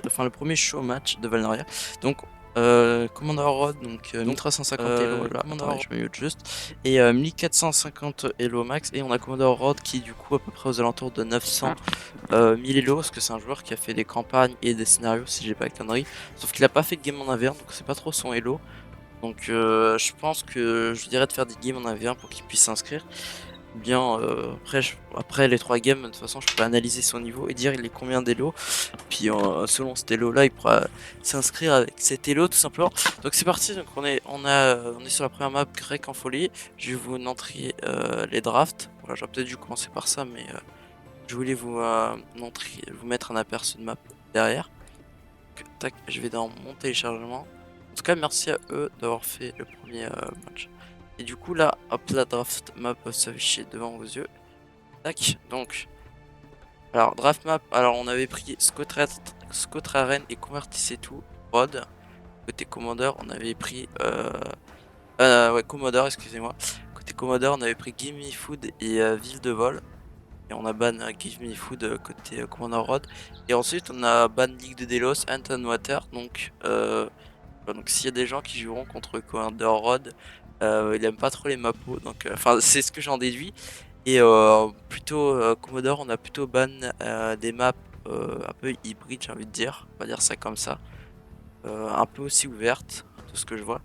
enfin le premier show match de Valnaria. Donc Commander Rod, donc 1350 Elo là, attendez, je me mute juste, et 1450 Elo max, et on a Commander Rod qui du coup à peu près aux alentours de 900 1000 Elo, parce que c'est un joueur qui a fait des campagnes et des scénarios si j'ai pas de conneries, sauf qu'il a pas fait de game en AV1 donc c'est pas trop son Elo. Donc je pense que je dirais de faire des games en AV1 pour qu'il puisse s'inscrire. Bien après les 3 games, de toute façon je peux analyser son niveau et dire il est combien d'élo. Puis selon cet elo là il pourra s'inscrire avec cet elo tout simplement. Donc c'est parti, donc on est sur la première map grecque en folie. Je vais vous montrer les drafts. Voilà, j'aurais peut-être dû commencer par ça, mais je voulais vous montrer, vous mettre un aperçu de map derrière. Donc, tac, je vais dans mon téléchargement. En tout cas merci à eux d'avoir fait le premier match. Et du coup là, hop, la draft map va s'afficher devant vos yeux. Tac, donc alors draft map, alors on avait pris Scotraren et convertissez tout Rod. Côté Commander on avait pris ouais, Commodore, excusez-moi. Côté Commodore on avait pris Give Me Food et Ville de Vol. Et on a ban Give Me Food côté Commander Rod. Et ensuite on a ban Ligue de Delos, Anton Water. Donc s'il y a des gens qui joueront contre Commander Rod, il aime pas trop les mapos. Donc enfin c'est ce que j'en déduis. Et plutôt Commodore, on a plutôt ban des maps un peu hybrides, j'ai envie de dire, on va dire ça comme ça, un peu aussi ouvertes, tout ce que je vois.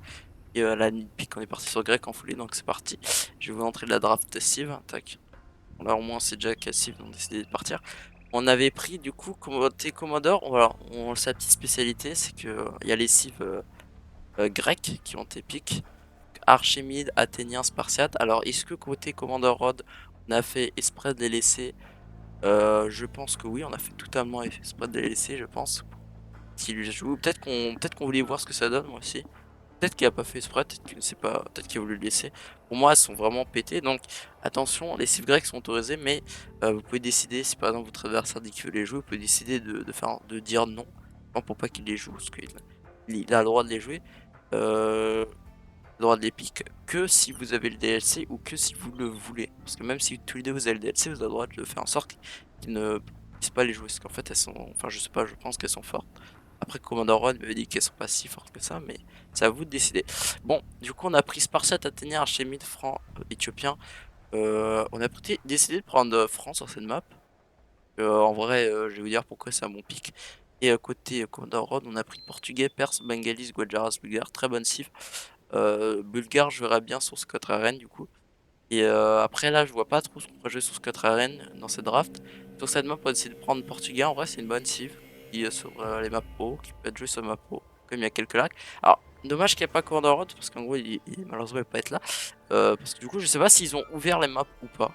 Et la pick, on est parti sur grec en folie, donc c'est parti. Je vais vous montrer de la draft Civ, tac. Bon, là au moins c'est déjà Civ, donc on a décidé de partir. On avait pris du coup côté Commodore, voilà, sa petite spécialité, c'est que il y a les Civ grecs qui ont été pick. Archimide, Athénien, Spartiate. Alors est-ce que côté Commander Rod, on a fait exprès de les laisser? Je pense que oui, on a fait totalement exprès de les laisser, je pense. S'il joue, peut-être qu'on voulait voir ce que ça donne, moi aussi. Peut-être qu'il a pas fait exprès, peut-être qu'il ne sait pas, peut-être qu'il a voulu le laisser. Pour moi, elles sont vraiment pétées, donc attention, les cibles grecs sont autorisés, mais vous pouvez décider, si par exemple votre adversaire dit qu'il veut les jouer, vous pouvez décider de dire non, non pour pas qu'il les joue, parce qu'il a le droit de les jouer. Le droit de les pick que si vous avez le DLC ou que si vous le voulez. Parce que même si tous les deux vous avez le DLC, vous avez le droit de le faire en sorte qu'ils ne puissent pas les jouer. Parce qu'en fait, elles sont. Enfin, je sais pas, je pense qu'elles sont fortes. Après, Commander Rod m'avait dit qu'elles sont pas si fortes que ça, mais c'est à vous de décider. Bon, du coup, on a pris Spartiate, Athénien, Archémide, Franc, Éthiopien. On a décidé de prendre Franc sur cette map. En vrai, je vais vous dire pourquoi c'est un bon pick. Et côté Commander Rod, on a pris Portugais, Perse, Bengalis, Guajaras, Bulgare. Très bonne cible. Bulgare, je verrais bien sur Scott Arène du coup. Et après là, je vois pas trop ce qu'on pourrait jouer sur Scott Arène dans cette draft. Sur cette map, on va essayer de prendre Portugais. En vrai, c'est une bonne cive qui est sur les maps pro, qui peut être joué sur map pro, comme il y a quelques lacs. Alors, dommage qu'il n'y ait pas Commander Road parce qu'en gros, malheureusement, il peut pas être là. Parce que du coup, je sais pas s'ils ont ouvert les maps ou pas.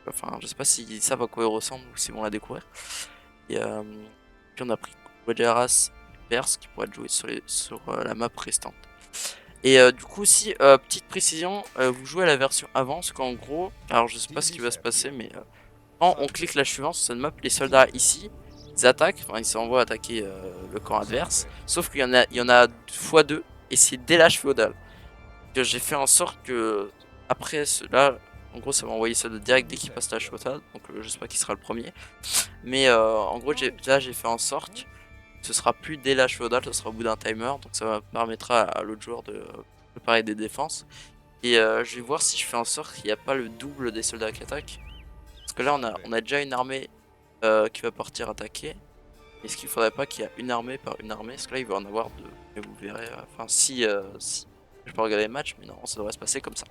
Enfin, je sais pas s'ils savent à quoi ils ressemblent ou s'ils vont la découvrir. Et puis on a pris Guajaras Perse qui pourrait être joué sur la map restante. Et du coup aussi, petite précision, vous jouez à la version avant, parce qu'en gros, alors je sais pas ce qui va se passer, mais quand on clique la suivante sur cette map, les soldats ici, ils attaquent, enfin ils s'envoient attaquer le camp adverse, sauf qu'il y en a x2, et c'est dès l'âge féodal. Que j'ai fait en sorte que, après cela, en gros ça va envoyer ça de direct dès qu'il passe l'âge féodal, donc je sais pas qui sera le premier. Mais en gros, là j'ai fait en sorte ce sera plus dès l'âge féodal, ce sera au bout d'un timer, donc ça permettra à l'autre joueur de préparer des défenses. Et je vais voir si je fais en sorte qu'il n'y a pas le double des soldats qui attaquent. Parce que là on a déjà une armée qui va partir attaquer. Est-ce qu'il faudrait pas qu'il y ait une armée par une armée? Parce que là il va en avoir deux. Et vous verrez, enfin si je peux regarder les matchs, mais non, ça devrait se passer comme ça.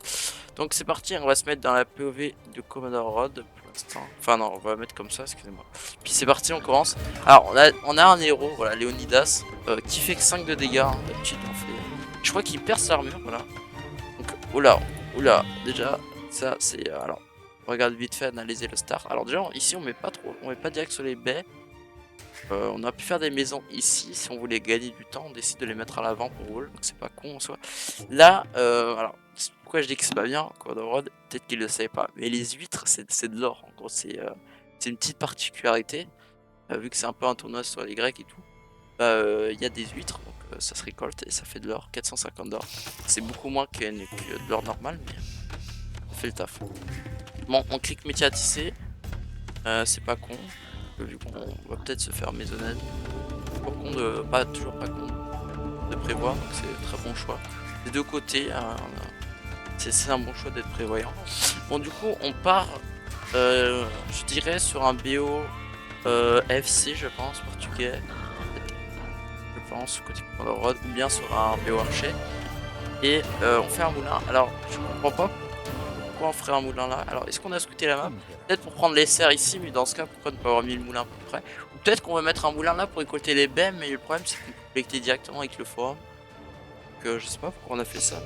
Donc c'est parti, on va se mettre dans la POV de Commodore Rod pour l'instant. Enfin non, on va mettre comme ça, excusez-moi. Puis c'est parti, on commence. Alors on a un héros, voilà, Léonidas, qui fait que 5 de dégâts. Hein. D'habitude on fait. Je crois qu'il perce l'armure, voilà. Donc oula, déjà, ça c'est. Alors, on regarde vite fait, analyser le start. Alors déjà ici on met pas trop, on met pas direct sur les baies. On a pu faire des maisons ici, si on voulait gagner du temps, on décide de les mettre à l'avant pour wall, donc c'est pas con en soi. Là, alors, pourquoi je dis que c'est pas bien, Commodore Rod, peut-être qu'il le savait pas, mais les huîtres, c'est de l'or, en gros, c'est une petite particularité, vu que c'est un peu un tournoi sur les Grecs et tout, il y a des huîtres, donc ça se récolte et ça fait de l'or, 450 d'or. C'est beaucoup moins que de l'or normal, mais ça fait le taf. Bon, on clique métier à tisser, c'est pas con. Vu qu'on va peut-être se faire maisonnette. pas toujours pas con de prévoir, donc c'est très bon choix. Des deux côtés, c'est un bon choix d'être prévoyant. Bon, du coup, on part, je dirais, sur un BO FC, je pense, portugais. Je pense, côté Commander Rod, ou bien sur un BO archer. Et on fait un moulin. Alors, je comprends pas pourquoi on ferait un moulin là. Alors, est-ce qu'on a scouté la map? Peut-être pour prendre les serres ici, mais dans ce cas, pourquoi ne pas avoir mis le moulin à peu près? Ou peut-être qu'on va mettre un moulin là pour récolter les baies, mais le problème c'est qu'on peut collecter directement avec le forum. Donc, je sais pas pourquoi on a fait ça,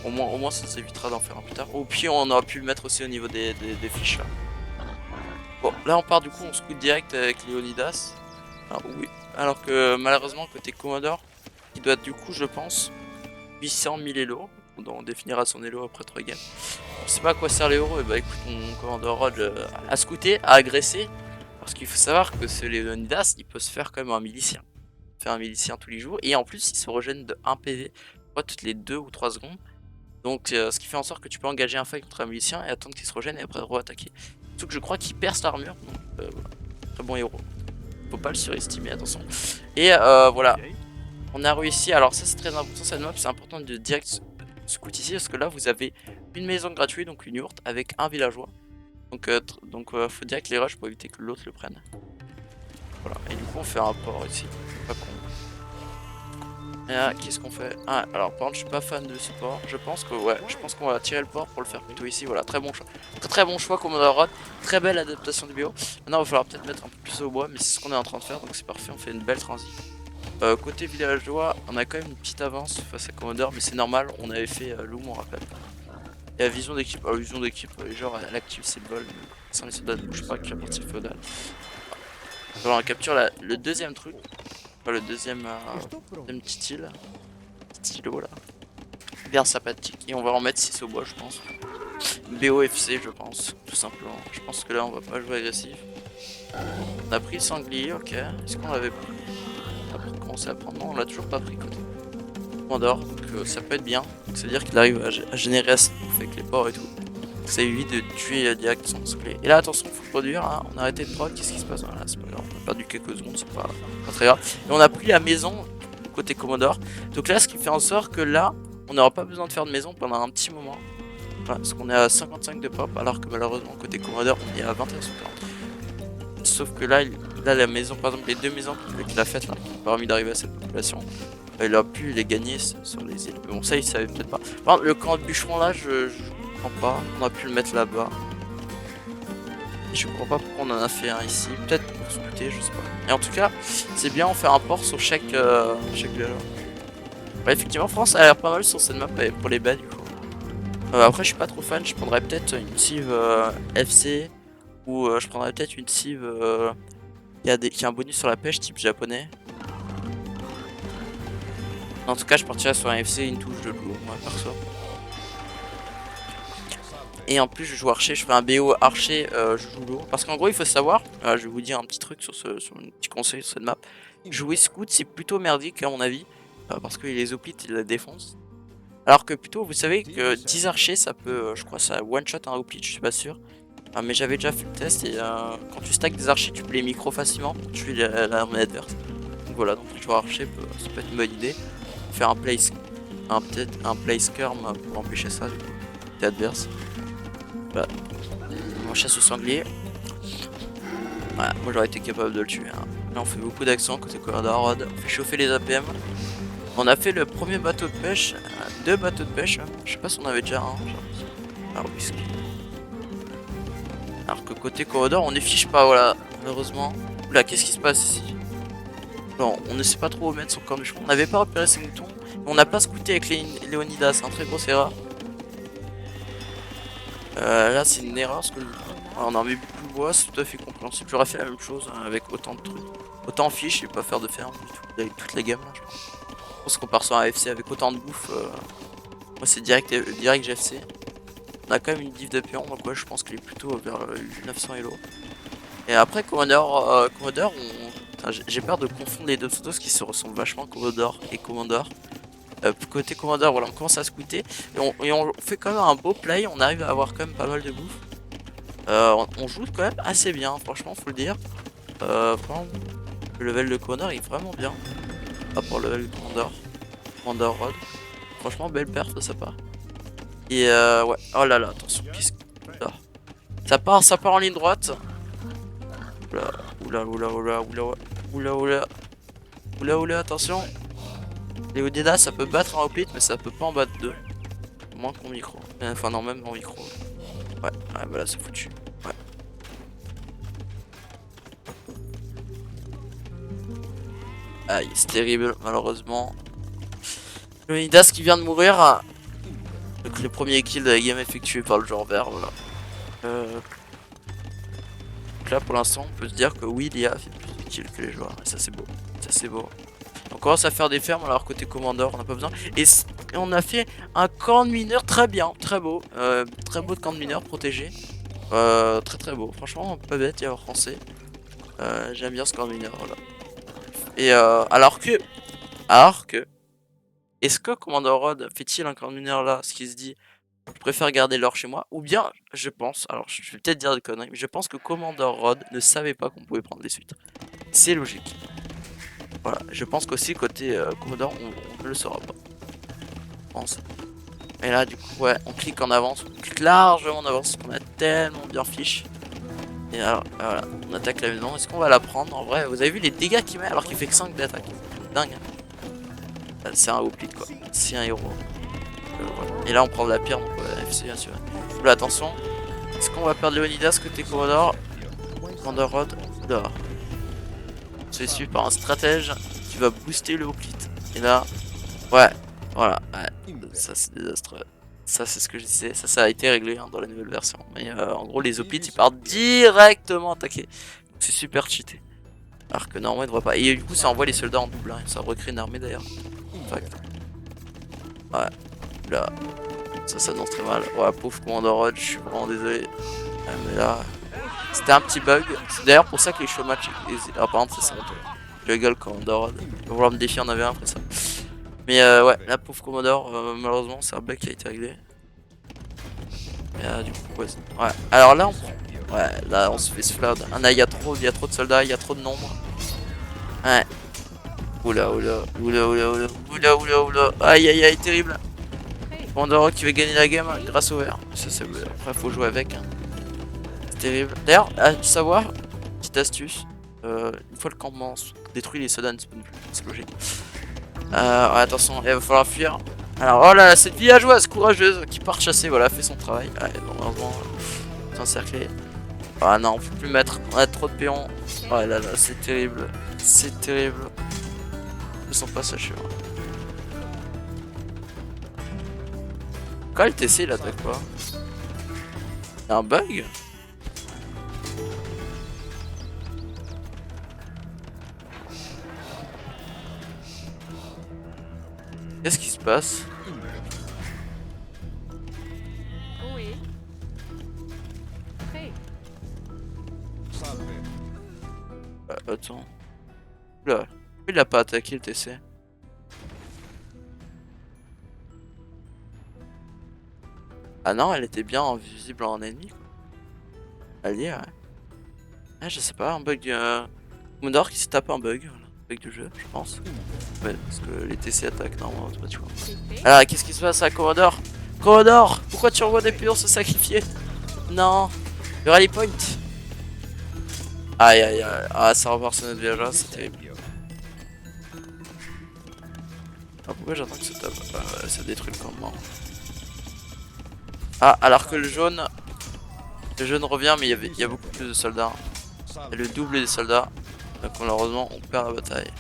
mais au moins ça nous évitera d'en faire un plus tard. Ou puis on aurait pu le mettre aussi au niveau des fiches là. Bon, là on part du coup, on scout direct avec Leonidas. Ah, oui. Alors que malheureusement, côté Commodore, il doit du coup, je pense, 800 000 Elo. On définira son Elo après 3 games. On sait pas à quoi sert les euros, et bah écoute, mon Commander Rod a scouté, a agressé. Parce qu'il faut savoir que ce Leonidas, il peut se faire comme un milicien. Faire un milicien tous les jours, et en plus il se régène de 1 PV, toutes les 2 ou 3 secondes. Donc ce qui fait en sorte que tu peux engager un fight contre un milicien et attendre qu'il se régène et après re-attaquer. Surtout que je crois qu'il perce l'armure, donc voilà. Très bon héros. Faut pas le surestimer, attention. Et voilà, on a réussi. Alors ça c'est très important cette map, c'est important de direct scout ici parce que là vous avez une maison gratuite, donc une yourte avec un villageois. Donc faut direct les rush pour éviter que l'autre le prenne. Voilà, et du coup on fait un port ici, pas con. Et là, qu'est-ce qu'on fait? Ah, alors par contre je suis pas fan de ce port, je pense qu'on va tirer le port pour le faire plutôt ici. Voilà, très bon choix, très bon choix Commander Rod, très belle adaptation du bio. Maintenant il va falloir peut-être mettre un peu plus au bois, mais c'est ce qu'on est en train de faire, donc c'est parfait, on fait une belle transition. Côté villageois, on a quand même une petite avance face à Commodore, mais c'est normal, on avait fait Loom, on rappelle. Et la vision d'équipe, genre à l'active c'est le vol, mais sans les soldats ne bouge pas avec la partie féodale. Alors on capture le deuxième truc, enfin, le deuxième petite île, petit îlot là, bien sympathique, et on va en mettre 6 au bois je pense. BOFC je pense, tout simplement, je pense que là on va pas jouer agressif. On a pris le sanglier, ok, est-ce qu'on l'avait pris? On a commencé à prendre, non on l'a toujours pas pris côté Commander, donc ça peut être bien, ça veut dire qu'il arrive à générer assez avec les ports et tout. Ça évite de tuer direct son clé. Et là attention, faut produire, hein. On a arrêté de prod, qu'est-ce qui se passe? Voilà, c'est pas grave, on a perdu quelques secondes, c'est pas très grave. Et on a pris la maison côté Commodore. Donc là ce qui fait en sorte que là, on n'aura pas besoin de faire de maison pendant un petit moment. Voilà, parce qu'on est à 55 de pop, alors que malheureusement côté Commodore on est à 21 sur 40. Sauf que là, la maison, par exemple les deux maisons qu'il a faites là, qui ont permis d'arriver à cette population, il a pu les gagner sur les îles. Mais bon ça il savait peut-être pas. Par contre le camp de bûcheron là, je pas, on a pu le mettre là-bas. Je comprends pas pourquoi on en a fait un ici, peut-être pour scouter, je sais pas. Et en tout cas, c'est bien, on fait un port sur chaque village. Ouais, effectivement, France a l'air pas mal sur cette map pour les baies du coup. Après, je suis pas trop fan, je prendrais peut-être une cive FC ou je prendrais peut-être une cive qui a un bonus sur la pêche type japonais. En tout cas, je partirais sur un FC, une touche de loup, moi perso. Et en plus je joue archer, je fais un BO archer, je joue lourd. Parce qu'en gros il faut savoir, je vais vous dire un petit truc sur un petit conseil sur cette map. Jouer scout c'est plutôt merdique à mon avis, parce que les hoplites ils la défoncent. Alors que plutôt vous savez que 10 archers ça peut, je crois ça one shot un hoplite, je suis pas sûr. Mais j'avais déjà fait le test et quand tu stacks des archers tu peux les micro facilement pour tuer l'armée adverse. Donc voilà, donc jouer archer ça peut être une bonne idée. Faire un place, peut-être un place skirm pour empêcher ça du coup, t'es adverse. Voilà. On chasse au sanglier. Voilà, moi j'aurais été capable de le tuer. Hein. Là on fait beaucoup d'accents côté Commander Rod. On fait chauffer les APM. On a fait le premier bateau de pêche. 2 bateaux de pêche. Hein. Je sais pas si on avait déjà un. Alors whisky. Alors que côté Commodore on ne fiche pas, voilà. Malheureusement. Oula, qu'est-ce qui se passe ici? Bon, on ne sait pas trop où mettre son corps de chemin. On n'avait pas repéré ses moutons. On n'a pas scouté avec les Leonidas. C'est un très grosse erreur. Là c'est une erreur parce que on en met beaucoup de bois, c'est tout à fait compréhensible. J'aurais fait la même chose hein, avec autant de trucs. Autant fiche et pas faire de ferme du tout, avec toutes les gammes là je pense. Je pense qu'on part sur un FC avec autant de bouffe. Moi c'est direct GFC. On a quand même une div de pion, donc ouais je pense qu'il est plutôt vers 900 Elo. Et après Commodore, j'ai peur de confondre les deux photos qui se ressemblent vachement, Commodore et Commodore. Côté Commodore, voilà, on commence à scouter et on fait quand même un beau play, on arrive à avoir quand même pas mal de bouffe. On joue quand même assez bien, franchement, faut le dire. Le level de Commodore est vraiment bien. À part le level de Commodore Rod. Franchement, belle perf de sa part. Et ouais, oh là là, attention, qu'est-ce que ça part en ligne droite. Oula, oula, attention. Léonidas, ça peut battre un hoplite, mais ça peut pas en battre deux. Moins que mon micro. Enfin, non, même mon micro. Ouais, voilà, c'est foutu. Ouais. Aïe, c'est terrible, malheureusement. Léonidas qui vient de mourir. Donc, le premier kill de la game effectué par le joueur vert, voilà. Donc là, pour l'instant, on peut se dire que oui, l'IA fait plus de kills que les joueurs. Et ça, c'est beau. Ça, c'est beau. On commence à faire des fermes, alors côté Commandeur, on n'a pas besoin. Et on a fait un camp de mineurs très bien, très beau. Très beau de camp de mineurs protégé. Très beau. Franchement, pas bête, il y a français. J'aime bien ce camp de mineurs, voilà. Et alors que. Est-ce que Commander Rod fait-il un camp de mineurs là, ce qui se dit? Je préfère garder l'or chez moi. Ou bien, je pense, alors je vais peut-être dire des conneries, mais je pense que Commander Rod ne savait pas qu'on pouvait prendre les suites. C'est logique. Voilà, je pense qu'aussi côté Commodore, on ne le saura pas. Je pense. Et là, du coup, ouais, on clique en avance, on clique largement en avance, parce qu'on a tellement bien fiche. Et alors, voilà, on attaque la maison. Est-ce qu'on va la prendre? En vrai, vous avez vu les dégâts qu'il met alors qu'il fait que 5 d'attaque. Dingue. Hein. C'est un hoplite quoi. C'est un héros. Voilà. Et là, on prend de la pierre, donc FC bien sûr. Là, attention. Est-ce qu'on va perdre Léonidas côté Commodore? Commander Rod, dehors. C'est suivi par un stratège qui va booster le hoplite. Et là, ouais, voilà, ouais, ça c'est désastreux. Ça c'est ce que je disais, ça a été réglé hein, dans la nouvelle version. Mais en gros les hoplites ils partent directement attaquer. C'est super cheaté. Alors que normalement il devrait pas. Et du coup ça envoie les soldats en double, hein. Ça recrée une armée d'ailleurs. Ouais, là, ça s'annonce très mal. Ouais, pauvre Commander Rod, je suis vraiment désolé. Mais là, c'était un petit bug. C'est d'ailleurs pour ça que les show match. Ah, par contre, c'est ça. Juggle Commodore. Il va vouloir me défier en avait un après ça. Mais ouais, la pauvre Commodore, malheureusement, c'est un bug qui a été réglé. Mais du coup, ouais. Alors là, ouais, là, on se fait ce flood. Il y a trop de soldats, il y a trop de nombre. Ouais. Oula. Aïe, terrible. Commodore qui va gagner la game grâce au vert. Ça, c'est après, faut jouer avec. Hein. Terrible. D'ailleurs, à savoir, petite astuce, une fois le campement détruit, les soldats ne spawnent plus, c'est logique. Ouais, attention, il va falloir fuir. Alors, oh là, cette villageoise courageuse qui part chasser, voilà, fait son travail. Ouais, normalement, encerclé. Ah non, on peut plus mettre, on a trop de péons. Oh là, c'est terrible, c'est terrible. Je sens pas sachés. Quand le TC il attaque pas? Y'a un bug? Qu'est-ce qui se passe? Oui. Attends. Là, il a pas attaqué le TC. Ah non, elle était bien visible en ennemi. Elle y est, ouais. Ah, je sais pas, un bug. Commodore qui s'est tapé un bug, voilà. Bug du jeu, je pense. Ouais, parce que les TC attaquent normalement automatiquement. Alors, qu'est-ce qui se passe à Commodore? Commodore, pourquoi tu envoies des pions se sacrifier? Non, le rally point. Aïe, ah, ça repart sur notre villageois, c'est terrible. Ah, pourquoi j'attends que ça tape? Ça détruit le campement. Ah, alors que le jaune revient, mais il y a beaucoup plus de soldats. Il y a le double des soldats. Donc malheureusement, on perd la bataille.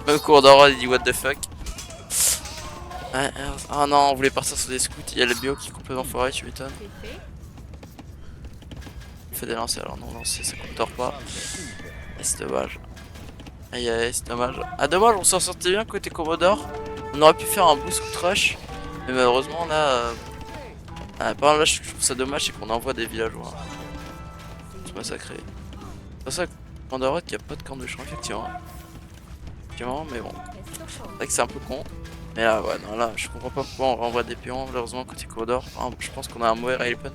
Même Commodore il dit what the fuck. Ah non, on voulait partir sur des scouts. Il y a le bio qui est complètement foiré, tu m'étonnes. Il fait des lancers, alors non, lancer ça compte pas. C'est dommage. Aïe, c'est dommage. Ah, dommage, on s'en sortait bien côté Commodore. On aurait pu faire un boost rush. Mais malheureusement, là. Par exemple, là, je trouve ça dommage, c'est qu'on envoie des villageois. C'est massacré. C'est pour ça que Commodore qu'il n'y a pas de camp de champ, effectivement. Mais bon. C'est vrai que c'est un peu con. Mais là, ouais, non, là, je comprends pas pourquoi on renvoie des pions, malheureusement, côté Commodore. Je pense qu'on a un mauvais rally point.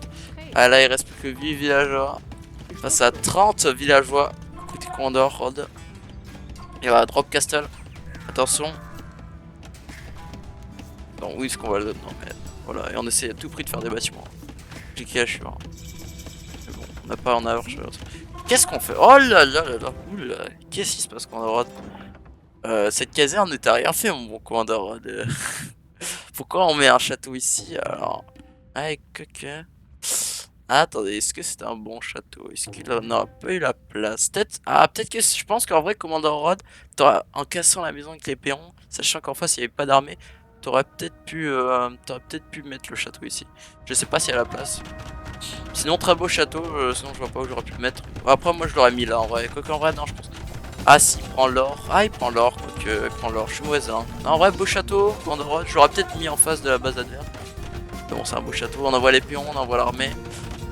Ah, là, il reste plus que 8 villageois. Face à 30 villageois côté Commodore, Rod. Et voilà, Drop Castle. Attention. Non, oui, ce qu'on va le donner. Non, mais voilà, et on essaie à tout prix de faire des bâtiments. Cliquez à sûr. Mais bon, on n'a pas en avoir. Qu'est-ce qu'on fait? Oh là là là là. Oula. Qu'est-ce qui se passe, Commander Rod? Cette caserne ne t'a rien fait, mon bon Commander Rod. Pourquoi on met un château ici alors? Ah, que. Ah, attendez, est-ce que c'est un bon château? Est-ce qu'il en a pas eu la place? Peut-être. Ah, peut-être que je pense qu'en vrai, Commander Rod, en cassant la maison avec les péons, sachant qu'en face il n'y avait pas d'armée, t'aurais peut-être pu mettre le château ici. Je sais pas s'il y a la place. Sinon, très beau château, sinon je vois pas où j'aurais pu le mettre. Après, moi je l'aurais mis là en vrai. Quoique en vrai, non, je pense. Ah, si, il prend l'or. Ah, il prend l'or, quoique il prend l'or. Je suis mauvais hein. Non, en vrai, beau château, Commander Rod. Je l'aurais peut-être mis en face de la base adverse. Mais bon, c'est un beau château. On envoie les péons, on envoie l'armée.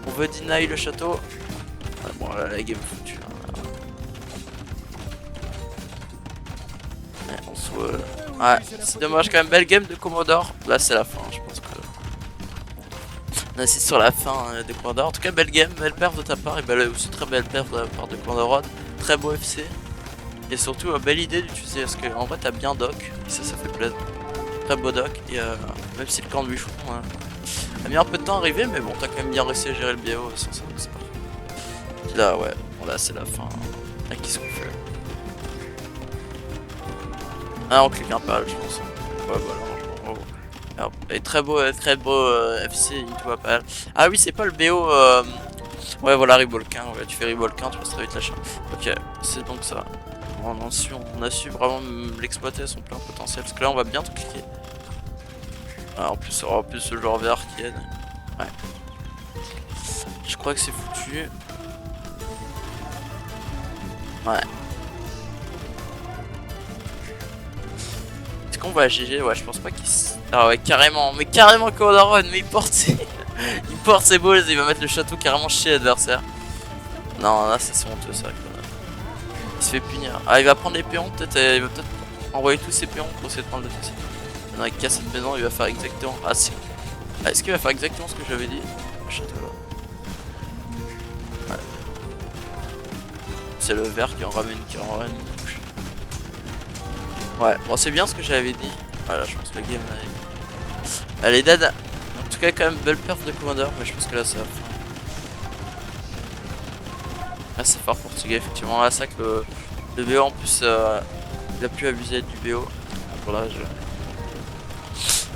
On veut deny le château. Ah, bon, là, la game foutue. Hein. Ouais, on se voit. Ouais, c'est dommage quand même. Belle game de Commodore. Là, c'est la fin, je pense que. On assiste sur la fin de Commodore. En tout cas, belle game, belle perf de ta part. Et belle, aussi très belle perf de la part de Commodore. Très beau FC. Et surtout, belle idée d'utiliser. Parce qu'en vrai, t'as bien doc. Et ça fait plaisir. Très beau doc. Et même si le camp de Buchon a mis un peu de temps à arriver, mais bon, t'as quand même bien réussi à gérer le BO sans ça, c'est parfait. Puis là, ouais, bon, là c'est la fin. Là, qu'est-ce qu'on fait? Ah, on clique un pal, je pense. Ouais, voilà, alors, et très beau FC into Apal. Ah oui, c'est pas le BO. Ouais, voilà, Ribolquin. Ouais, tu fais Ribolquin, tu passes très vite la chaîne. Ok, c'est donc ça. On a su vraiment l'exploiter à son plein potentiel. Parce que là, on va bien tout cliquer. Ah, en plus ce genre vert qui aide. Ouais. Je crois que c'est foutu. Ouais. Est-ce qu'on va à GG? Ouais, je pense pas qu'il Ah ouais, carrément. Mais carrément Commodore, mais il porte il porte ses balls et il va mettre le château carrément chez l'adversaire. Non, là c'est honteux ça. Il se fait punir. Ah, il va prendre les péons, peut-être. Il va peut-être envoyer tous ses péons pour essayer de prendre le TC. Il y en a qui casse cette maison, il va faire exactement. Ah, si. Ah, est-ce qu'il va faire exactement ce que j'avais dit? Le château là. Ouais. C'est le vert qui en ramène une touche. Ouais, bon, c'est bien ce que j'avais dit. Voilà, je pense que la game elle est dead. En tout cas, quand même, belle perf de Commander, mais je pense que là, ça va faire. Là, c'est fort portugais, effectivement. Là, ça que le BO en plus, il a pu abuser du BO. Voilà,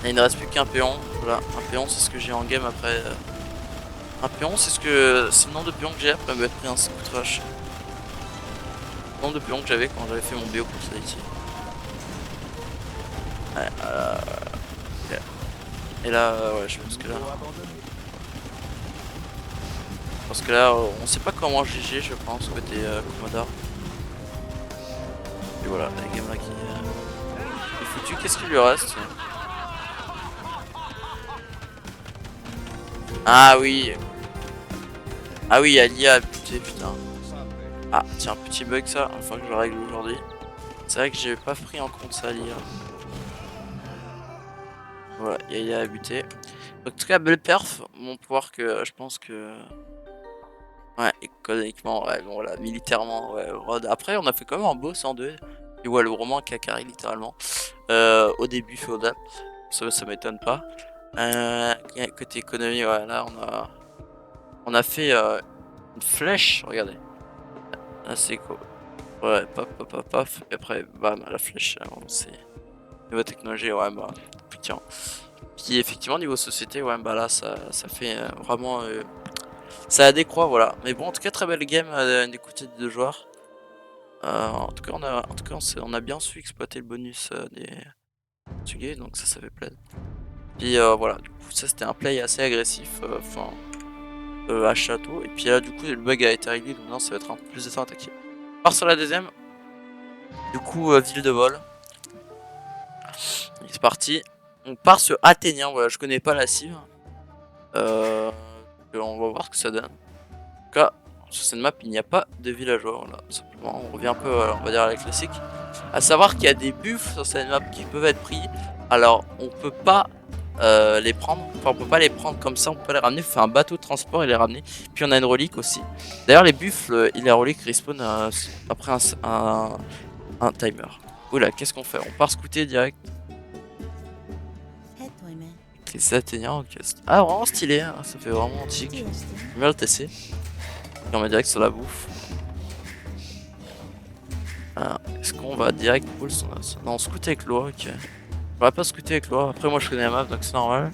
il ne reste plus qu'un péon. Voilà, un péon, c'est ce que j'ai en game après. Un péon, c'est le nombre de péons que j'ai après m'être pris un coup de vache. Le nombre de péons que j'avais quand j'avais fait mon BO pour Society. Ouais, okay. Et là, ouais, je pense que là. Parce que là, on sait pas comment GG, je pense, côté Commodore. Et voilà, la game là qui est foutu. Qu'est-ce qu'il lui reste? Ah oui. Ah oui, Ali a buté, putain. Ah, tiens, petit bug ça, enfin que je règle aujourd'hui. C'est vrai que j'ai pas pris en compte ça, Ali. Voilà, il a buté. En tout cas, belle perf. Mon pouvoir que je pense que. Ouais, économiquement, ouais, bon voilà, militairement, ouais, Rod. Après, on a fait quand même un boss en deux. Et ouais, le roman Kakari, littéralement. Au début, féodal. Ça m'étonne pas. Côté économie, ouais, là, on a fait une flèche, regardez. Là, c'est quoi? Ouais, paf, paf, paf, paf. Et après, bam, la flèche. Bon, c'est. Niveau technologie, ouais, bah, putain. Puis effectivement, niveau société, ouais, bah là, ça fait vraiment. Ça a décroît, voilà. Mais bon, en tout cas, très belle game des côtés des deux joueurs. En tout cas, on a bien su exploiter le bonus des Portugais, donc ça fait plaisir. Puis voilà, du coup, ça c'était un play assez agressif, à château. Et puis là, du coup, le bug a été réglé, donc maintenant ça va être un peu plus de temps attaqué. On part sur la deuxième. Du coup, ville de vol. C'est parti. On part sur Athénien, voilà, je connais pas la cible. On va voir ce que ça donne. En tout cas, sur cette map, il n'y a pas de villageois, voilà, simplement. On revient un peu, on va dire, à la classique. À savoir qu'il y a des buffs sur cette map qui peuvent être pris. Alors, on peut pas les prendre. Enfin, on peut pas les prendre comme ça, on peut pas les ramener. Il faut faire un bateau de transport et les ramener. Puis on a une relique aussi. D'ailleurs, les buffles et les reliques respawn après un timer. Oula, qu'est-ce qu'on fait? On part scouter direct. Les Athéniens, ok. Ah, vraiment stylé, hein. Ça fait vraiment antique. J'aime bien le TC. Et on va direct sur la bouffe. Est-ce qu'on va direct pull son as? Non, on scout avec Loa, ok. On va pas scouter avec Loa. Après, moi je connais la map donc c'est normal.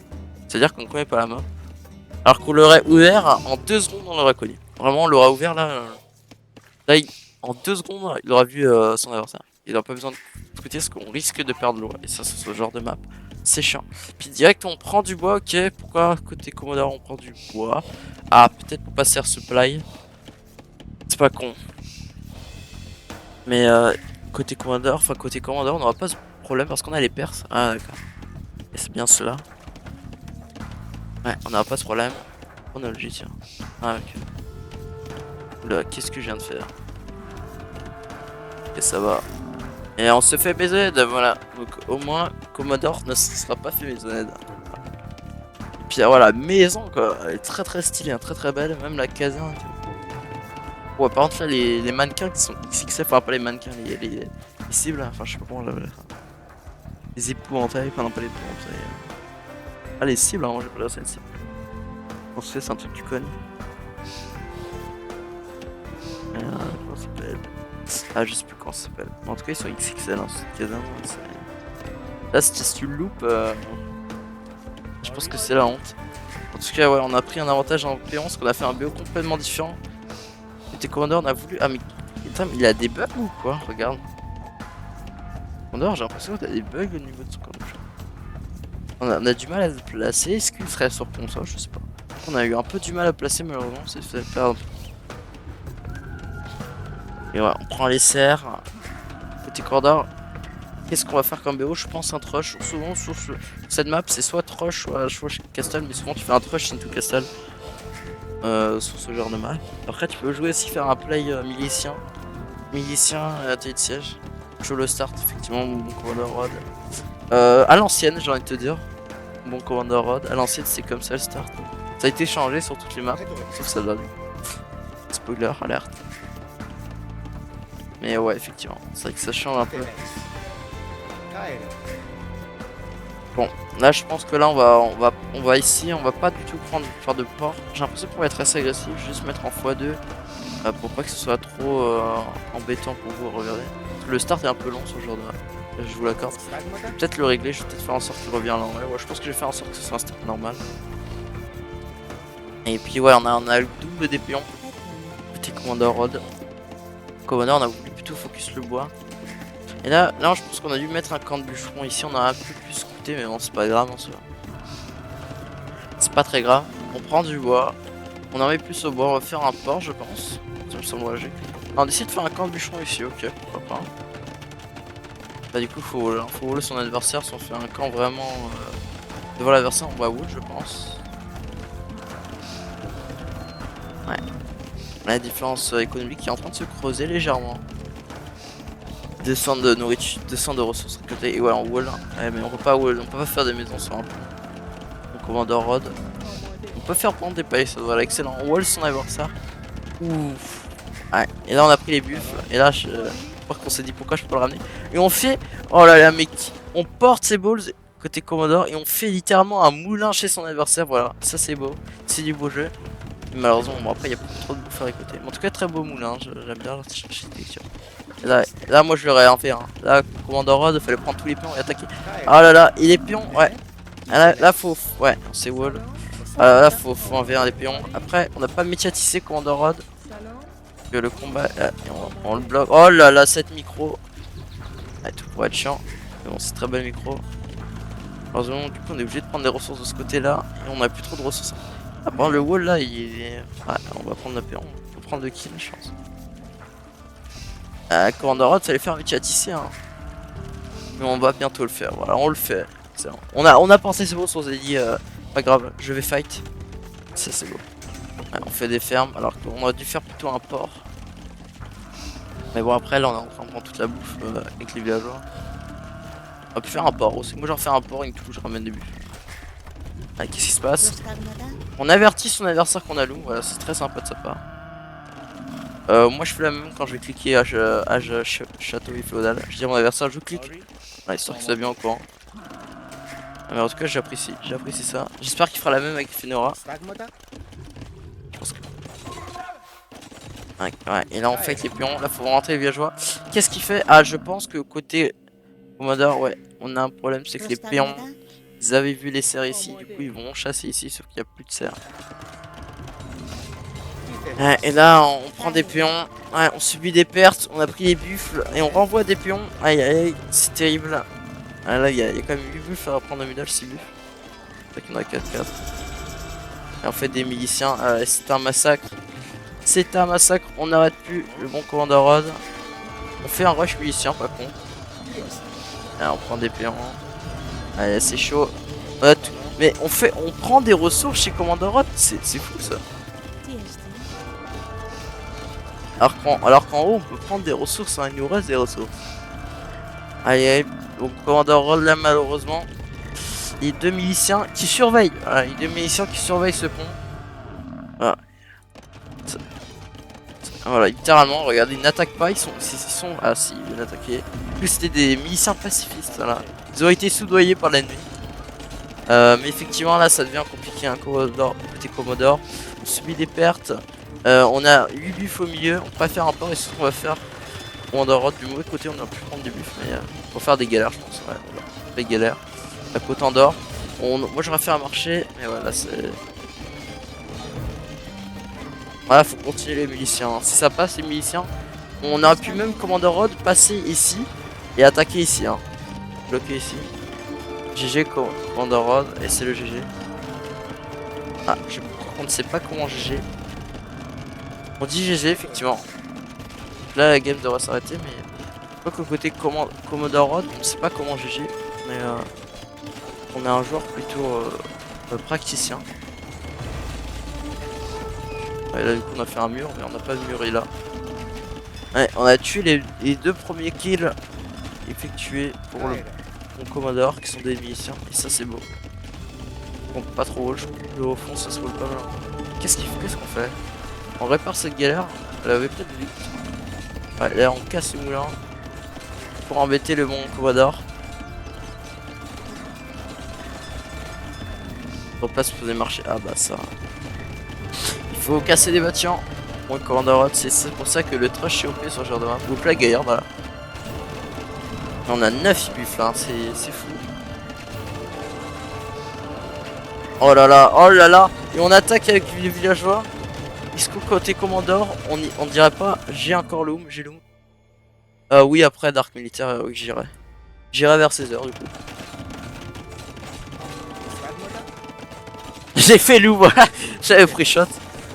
C'est-à-dire qu'on connaît pas la map. Alors qu'on l'aurait ouvert en 2 secondes, on l'aurait connu. Vraiment, on l'aura ouvert là. En 2 secondes, il aura vu son adversaire. Il n'aura pas besoin de scouter parce qu'on risque de perdre Loa. Et ça, c'est ce genre de map. C'est chiant. Puis direct, on prend du bois, ok. Pourquoi côté Commodore, on prend du bois? Ah, peut-être pour passer air supply. C'est pas con. Mais côté Commodore, on n'aura pas ce problème parce qu'on a les Perses. Ah, d'accord. Et c'est bien cela. Ouais, on n'aura pas ce problème. On a le G, tiens. Ah, ok. Là, qu'est-ce que je viens de faire? Et ça va. Et on se fait BZ, voilà. Donc au moins, Commodore ne se sera pas fait BZ. Puis voilà, maison quoi. Elle est très très stylée, hein, très très belle. Même la caserne. Ouais, par contre là, les mannequins qui sont XXL, enfin pas les mannequins, les cibles, enfin je sais pas comment on l'appelle. Les épouvantails, enfin non pas les épouvantails. Ah les cibles, hein, moi j'ai pas l'air ça une cible. On se fait, c'est un truc que tu connais. Comment ça s'appelle? Ah, je sais plus comment ça s'appelle. En tout cas, ils sont XXL, hein, cette caserne. Là, si tu loupes, je pense que c'est la honte. En tout cas, ouais, on a pris un avantage en P11 parce qu'on a fait un BO complètement différent. Côté Commodore, on a voulu. Ah, mais putain, mais il a des bugs ou quoi? Regarde. Commodore, j'ai l'impression que t'as des bugs au niveau de son corps. On a du mal à le placer. Est-ce qu'il serait sur console? Je sais pas. On a eu un peu du mal à placer, malheureusement. C'est fait perdre. Et ouais, on prend les serres. Côté Commodore, qu'est-ce qu'on va faire comme BO? Je pense un trush. Souvent, sur cette map, c'est soit trush, soit castle. Mais souvent, tu fais un trush into castle. Sur ce genre de map. Après, tu peux jouer aussi, faire un play milicien. Milicien, atelier de siège. Je le start, effectivement, mon bon Commander Rod. À l'ancienne, j'ai envie de te dire. Bon Commander Rod. À l'ancienne, c'est comme ça le start. Ça a été changé sur toutes les maps, sauf celle-là. Spoiler, alerte. Mais ouais, effectivement, c'est vrai que ça change un peu. Bon, là je pense que là on va ici, on va pas du tout faire de port. J'ai l'impression qu'on va être assez agressif, juste mettre en x2 pour pas que ce soit trop embêtant pour vous à regarder. Le start est un peu long sur ce genre de map, je vous l'accorde. Peut-être le régler, je vais peut-être faire en sorte qu'il revienne là. Ouais, je pense que je vais faire en sorte que ce soit un start normal. Et puis ouais, on a le double des pions. Petit Commander Rod. Commander, on a voulu plutôt focus le bois. Et là je pense qu'on a dû mettre un camp de bûcheron ici, on a un peu plus scouté, mais bon, c'est pas grave en soi. C'est pas très grave. On prend du bois, on en met plus au bois, on va faire un port, je pense. Ça me semble logique. On décide de faire un camp de bûcheron ici, ok, pourquoi pas. Bah, du coup, faut rouler son adversaire si on fait un camp vraiment devant l'adversaire, on va wood, je pense. Ouais. La différence économique qui est en train de se creuser légèrement. Descendre de nourriture, descendre de ressources à côté. Et ouais, en wall. Ouais, mais on peut pas wall, on peut pas faire des maisons sur un pont. Donc Commander Rod. On peut faire prendre des palisades, voilà, excellent. On wall son adversaire. Ouf. Ouais, et là on a pris les buffs. Et là, je crois qu'on s'est dit pourquoi je peux pas le ramener. Et on fait. Oh là là, mec. On porte ses balls côté Commodore et on fait littéralement un moulin chez son adversaire. Voilà, ça c'est beau. C'est du beau jeu. Mais malheureusement, bon, après il y a pas trop de bouffe à côté. Mais en tout cas, très beau moulin. J'aime bien l'architecture. Là, moi je l'aurais en fait. Hein. Là, Commander Rod, il fallait prendre tous les pions et attaquer. Ah là là, et les pions, ouais. Là faut. Ouais, c'est wall. Là, faut enlever un des pions. Après, on n'a pas médiatisé Commander Rod. Que le combat. On le bloque. Oh là là, cette micro. Ouais, tout pour être chiant. Mais bon, c'est très bel micro. Heureusement, du coup, on est obligé de prendre des ressources de ce côté-là. Et on a plus trop de ressources. Ah, bon, le wall là, il est. Ouais, on va prendre le pion. On va prendre le kill, je pense. Commander Rod, fallait faire un médiatisé, hein. Mais on va bientôt le faire. Voilà, on le fait. On a pensé, c'est beau, on s'est dit, pas grave, je vais fight. Ça, c'est beau. Ouais, on fait des fermes, alors qu'on aurait dû faire plutôt un port. Mais bon, après, là, on est en train de prendre toute la bouffe avec les villageois. On va pu faire un port aussi. Moi, j'en fais un port, une touche, je ramène des buffs. Qu'est-ce qui se passe? On avertit son adversaire qu'on a loup, voilà, c'est très sympa de sa part. Moi je fais la même quand je vais cliquer château et féodal. Je dis à mon adversaire, je clique. Ouais, histoire qu'il soit bien au courant. Mais en tout cas, j'apprécie ça. J'espère qu'il fera la même avec Fenora. Je pense que. Ouais, et là on fait les pions. Là faut rentrer les villageois. Qu'est-ce qu'il fait? Ah, je pense que côté Commodore, ouais, on a un problème, c'est que les pions, ils avaient vu les serres ici. Du coup, ils vont chasser ici, sauf qu'il n'y a plus de serres. Ouais, et là, on prend des pions. Ouais, on subit des pertes. On a pris les buffles et on renvoie des pions. Aïe, aïe, c'est terrible. Ah, là, il y a quand même 8 buffles à reprendre un village, 6 buffles. C'est qu'il y en a 4-4. Et on fait des miliciens. C'est un massacre. C'est un massacre. On n'arrête plus le bon commandant Rod. On fait un rush milicien, par contre. Là, on prend des pions. Allez, c'est chaud. Mais on prend des ressources chez Commandant Rod. C'est fou ça. Alors qu'en haut, on peut prendre des ressources. Hein, il nous reste des ressources. Allez, donc Commandant Rod là, malheureusement. Les 2 miliciens qui surveillent. Voilà, les 2 miliciens qui surveillent ce pont. Voilà. Voilà, littéralement, regardez, ils n'attaquent pas. Ils sont. Ah si, ils viennent attaquer. En plus, c'était des miliciens pacifistes. Voilà. Ils ont été soudoyés par l'ennemi. Mais effectivement, là, ça devient compliqué. Un côté Commodore. On subit des pertes. On a 8 buffs au milieu. On préfère un peu. Et ce qu'on va faire. Commodore Rod, du mauvais côté, on a pu prendre du buff. Mais on va faire des galères, je pense. Ouais, on va faire des galères. La côte en d'or. Moi j'aurais fait un marché, mais voilà, c'est. Voilà, faut continuer les miliciens. Hein. Si ça passe, les miliciens, on aurait pu même, Commander Rod, passer ici et attaquer ici. Hein. Bloquer ici. GG, Commander Rod, et c'est le GG. Ah, on ne sait pas comment GG. On dit GG, effectivement. Là, la game devrait s'arrêter, mais. Quoi qu'au côté Commodore Rod, on ne sait pas comment GG. Mais. On a un joueur plutôt praticien. Ouais, là du coup on a fait un mur mais on n'a pas de mur là. Ouais, on a tué les 2 premiers kills effectués pour le Commodore qui sont des miliciens et ça c'est beau. Bon, pas trop haut, je trouve que au fond ça se roule pas mal. Qu'est-ce qu'on fait? On répare cette galère, elle avait peut-être vite. Ouais, là on casse les moulins pour embêter le bon Commodore. On passe pour des marchés. Ah bah ça. Il faut casser des bâtiments. Bon, Commander Rod, c'est pour ça que le trush est OP sur ce genre de map. Vous plaît Gaillard, voilà. On a 9 buffs là, c'est fou. Oh là là. Et on attaque avec les villageois. Est-ce que côté Commandeur, on dirait pas j'ai encore Loom, j'ai Loom. Oui, après Dark Militaire, oui, j'irai. J'irai vers 16h du coup. J'ai fait loup, voilà. J'avais pris shot.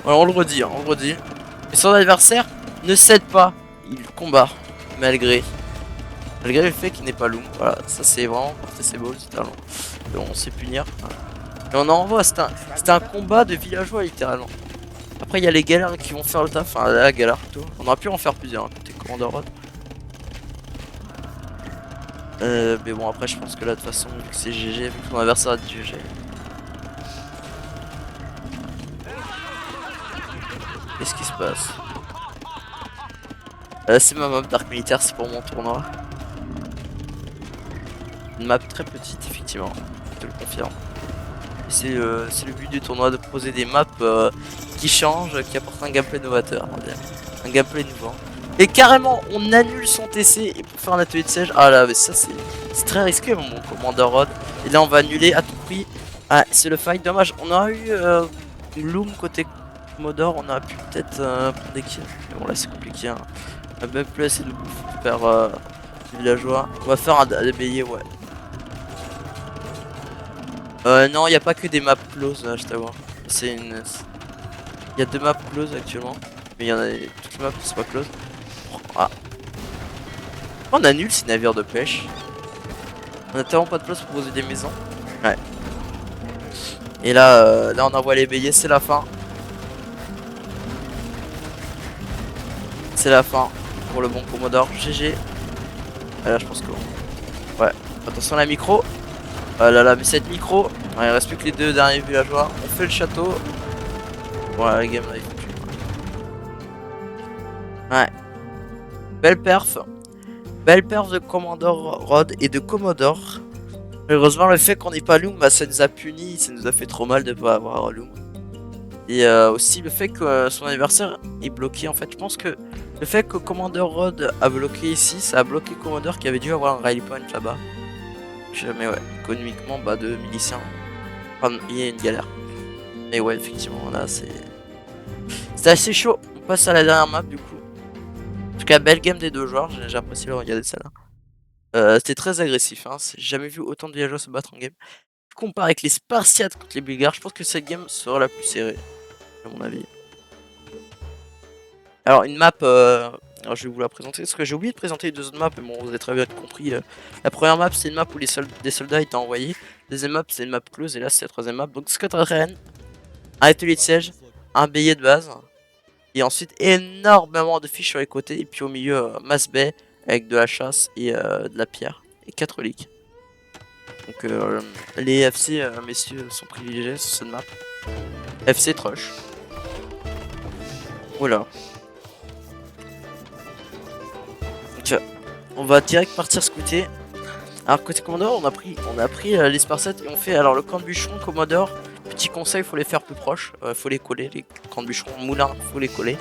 Voilà, on le redit. Et son adversaire ne cède pas. Il combat. Malgré le fait qu'il n'est pas loup. Voilà, ça c'est vraiment c'est beau, littéralement. Donc, on sait punir. Voilà. Et on envoie, c'était un combat de villageois, littéralement. Après, il y a les galères qui vont faire le taf. Enfin, la galère plutôt. On aurait pu en faire plusieurs, hein, côté Commander Rod. Mais bon, après, je pense que là, de toute façon, vu que c'est GG, vu que son adversaire a dit GG. Qu'est-ce qui se passe? C'est ma map Dark Militaire, c'est pour mon tournoi. Une map très petite, effectivement, je te le confirme. C'est le but du tournoi, de proposer des maps qui changent, qui apportent un gameplay novateur, on va dire. Un gameplay nouveau. Et carrément, on annule son TC et pour faire un atelier de siège. Ah là, mais ça c'est très risqué, mon Commander Rod. Et là, on va annuler à tout prix. Ah, c'est le fight, dommage. On a eu Loom côté Commodore, on aurait pu peut-être prendre des kills. Mais bon, là c'est compliqué. Hein. On a même plus assez de bouffe pour faire des villageois. On va faire un abbaye, ouais. Non, il n'y a pas que des maps close, je t'avoue. C'est une. Il y a 2 maps close actuellement. Mais il y en a. Toutes les maps ne sont pas close. Ah. On annule ces navires de pêche. On a tellement pas de place pour poser des maisons. Ouais. Et là, là on envoie les béliers, c'est la fin. C'est la fin pour le bon Commodore. GG. Et là, je pense que. Ouais. Attention à la micro. Oh là là, mais cette micro. Ouais, il reste plus que les 2 derniers villageois. On fait le château. Voilà, la game là, il faut Belle perf. Belle perf de Commodore Rod et de Commodore. Malheureusement, le fait qu'on n'ait pas Loom, bah, ça nous a puni, ça nous a fait trop mal de pas avoir Loom. Et aussi le fait que son anniversaire est bloqué. En fait, je pense que le fait que Commander Rod a bloqué ici, ça a bloqué Commodore qui avait dû avoir un rally point là-bas. Mais ouais, économiquement, bah, de milicien, enfin, il y a une galère. Mais ouais, effectivement, là, c'était assez chaud. On passe à la dernière map du coup. En tout cas, belle game des deux joueurs, j'ai apprécié le regarder celle-là. C'était très agressif, hein. J'ai jamais vu autant de villageois se battre en game. Je compare avec les Spartiates contre les Bulgares, je pense que cette game sera la plus serrée, à mon avis. Alors, une map, alors je vais vous la présenter, parce que j'ai oublié de présenter les deux autres maps, mais bon, vous avez très bien compris. La première map, c'est une map où des soldats étaient envoyés. La deuxième map, c'est une map close, et là, c'est la troisième map. Donc, Scott Ryan, un atelier de siège, un bélier de base, et ensuite énormément de fiches sur les côtés, et puis au milieu, masse baie, avec de la chasse et de la pierre, et 4 leaks. Donc, les FC, messieurs, sont privilégiés sur cette map. FC Trush. Voilà. Donc, on va direct partir scouter. Alors côté Commodore, on a pris les Spartiates et on fait alors le camp de bûcheron Commodore. Petit conseil, faut les faire plus proches, faut les coller, les camps de bûcheron moulin, faut les coller.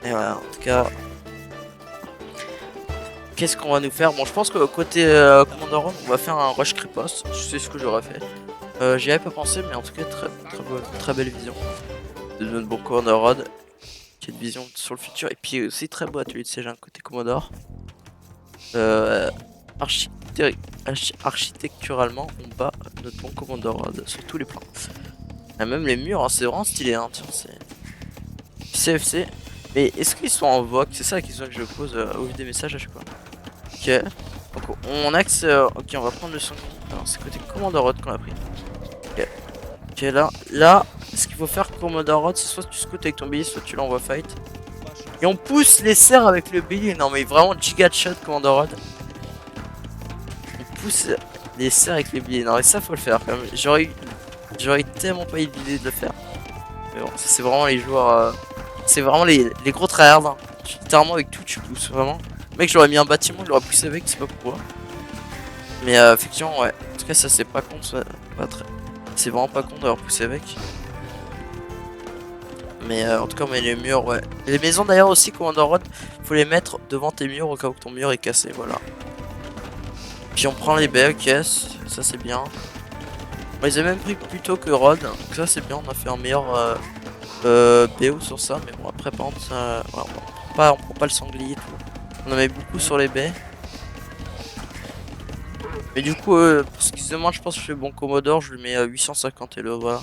Et voilà, en tout cas, qu'est-ce qu'on va nous faire? Bon, je pense que côté Commodore, on va faire un rush creepos. Je sais ce que j'aurais fait. J'y avais pas pensé, mais en tout cas, très belle vision de notre bon Commodore, qui a une vision sur le futur et puis aussi très beau atelier de siège côté Commodore. Architecturalement, on bat notre bon Commodore sur tous les plans. Et même les murs, hein, c'est vraiment stylé. Hein, tiens, c'est CFC. Mais est-ce qu'ils sont en vogue? C'est ça la question que je pose au vu des messages à chaque fois. Ok. Donc on axe. Ok, on va prendre le son. Alors c'est côté Commodore qu'on a pris. Ok. Ok, là, ce qu'il faut faire Commodore, c'est soit tu scoutes avec ton bélier, soit tu l'envoies fight. Et on pousse les serres avec le bélier. Non mais vraiment giga shot Commodore. On pousse les serres avec les billets. Non mais ça faut le faire quand même. J'aurais tellement pas eu l'idée de le faire. Mais bon, ça c'est vraiment les joueurs. C'est vraiment les gros tryhards. Hein. Littéralement avec tout tu pousses vraiment. Mec, j'aurais mis un bâtiment, je l'aurais poussé avec, c'est pas pourquoi. Mais effectivement, ouais. En tout cas, ça c'est pas con. C'est vraiment pas con d'avoir poussé avec. Mais en tout cas, on met les murs, ouais. Les maisons d'ailleurs aussi, Commander Rod, faut les mettre devant tes murs au cas où ton mur est cassé, voilà. Puis on prend les baies, ok, ça c'est bien. On les a même pris plus tôt que Rod, donc ça c'est bien, on a fait un meilleur BO sur ça, mais bon après par contre ça, ouais, on prend pas le sanglier et tout. On en met beaucoup sur les baies. Mais du coup, parce qu'ils se demandent, je pense que je fais bon Commodore, je lui mets 850 et le voilà.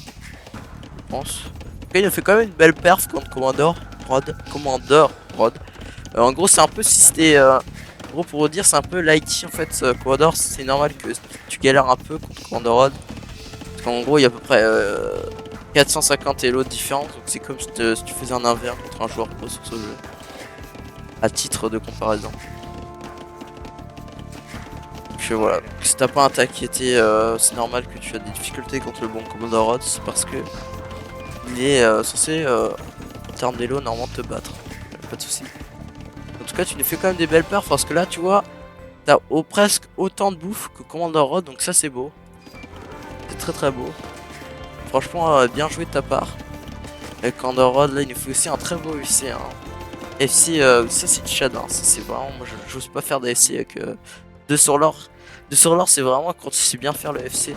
Je pense. Ok, il a fait quand même une belle perf contre Commodore Rod. En gros, c'est un peu si c'était. En gros, pour vous dire, c'est un peu lighty en fait. Commodore, c'est normal que tu galères un peu contre Commodore Rod. Parce qu'en gros, il y a à peu près 450 Elo de différence. Donc, c'est comme si tu faisais un 1v1 contre un joueur pro sur ce jeu. À titre de comparaison. Donc, voilà. Si t'as pas à t'inquiéter, c'est normal que tu as des difficultés contre le bon Commodore Rod. C'est parce que il est censé, en termes d'élo, normalement te battre. Pas de soucis. En tout cas, tu nous fais quand même des belles perfs parce que là, tu vois, t'as presque autant de bouffe que Commander Rod, donc ça c'est beau. C'est très très beau. Franchement, bien joué de ta part. Et Commander Rod, là, il nous fait aussi un très beau FC. Hein. FC, ça c'est du Chad. Hein. Ça c'est vraiment, moi j'ose pas faire des FC avec 2 sur l'or. 2 sur l'or, c'est vraiment quand tu sais bien faire le FC.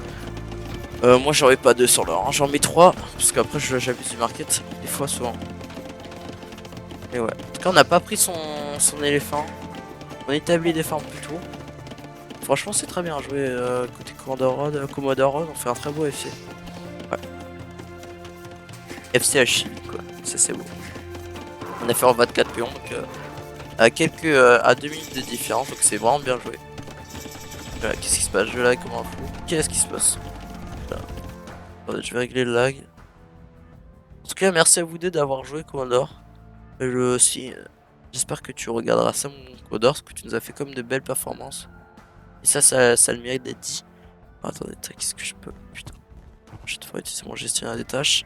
Moi j'aurais pas 2 sur l'or, hein. J'en mets 3 parce qu'après j'abuse du market, des fois souvent. Mais ouais, en tout cas on n'a pas pris son éléphant. On établit des farms plus tôt. Franchement c'est très bien joué côté Commodore Rod, on fait un très beau FC. Ouais. FC à Chili quoi, ça c'est beau. On a fait en 24 pions donc à 2 minutes de différence, donc c'est vraiment bien joué. Voilà, qu'est-ce qui se passe? Je lag comme un fou. Qu'est-ce qui se passe? Voilà. Je vais régler le lag. En tout cas merci à vous deux d'avoir joué Commodore. J'espère que tu regarderas ça mon Commodore, parce que tu nous as fait comme de belles performances. Et ça le mérite d'être dit. Oh, attendez, qu'est-ce que je peux... Putain. Je vais devoir utiliser mon gestionnaire des tâches.